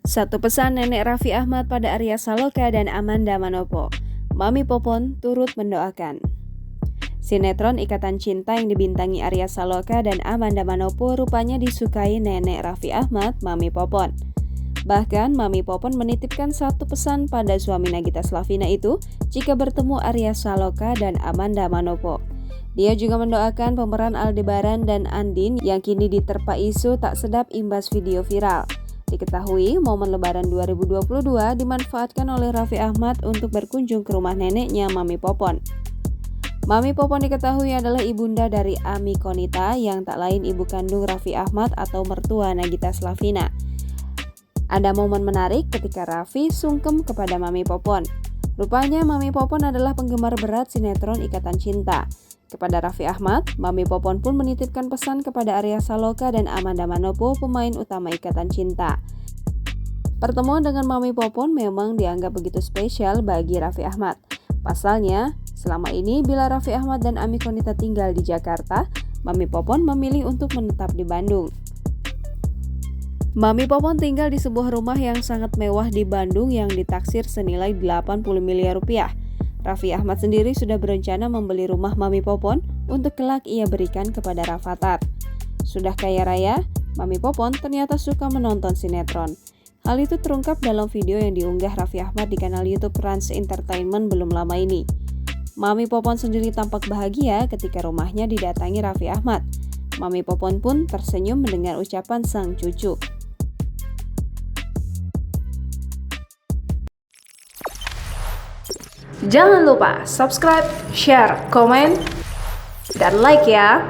Satu pesan nenek Raffi Ahmad pada Arya Saloka dan Amanda Manopo. Mami Popon turut mendoakan. Sinetron Ikatan Cinta yang dibintangi Arya Saloka dan Amanda Manopo rupanya disukai nenek Raffi Ahmad, Mami Popon. Bahkan Mami Popon menitipkan satu pesan pada suami Nagita Slavina itu jika bertemu Arya Saloka dan Amanda Manopo. Dia juga mendoakan pemeran Aldebaran dan Andin yang kini diterpa isu tak sedap imbas video viral. Diketahui momen Lebaran 2022 dimanfaatkan oleh Raffi Ahmad untuk berkunjung ke rumah neneknya Mami Popon. Mami Popon diketahui adalah ibunda dari Ami Konita yang tak lain ibu kandung Raffi Ahmad atau mertua Nagita Slavina. Ada momen menarik ketika Raffi sungkem kepada Mami Popon. Rupanya Mami Popon adalah penggemar berat sinetron Ikatan Cinta. Kepada Raffi Ahmad, Mami Popon pun menitipkan pesan kepada Arya Saloka dan Amanda Manopo, pemain utama Ikatan Cinta. Pertemuan dengan Mami Popon memang dianggap begitu spesial bagi Raffi Ahmad. Pasalnya, selama ini bila Raffi Ahmad dan Ami Konita tinggal di Jakarta, Mami Popon memilih untuk menetap di Bandung. Mami Popon tinggal di sebuah rumah yang sangat mewah di Bandung yang ditaksir senilai 80 miliar rupiah. Raffi Ahmad sendiri sudah berencana membeli rumah Mami Popon untuk kelak ia berikan kepada Rafathat. Sudah kaya raya, Mami Popon ternyata suka menonton sinetron. Hal itu terungkap dalam video yang diunggah Raffi Ahmad di kanal YouTube Rans Entertainment belum lama ini. Mami Popon sendiri tampak bahagia ketika rumahnya didatangi Raffi Ahmad. Mami Popon pun tersenyum mendengar ucapan sang cucu. Jangan lupa subscribe, share, komen, dan like ya!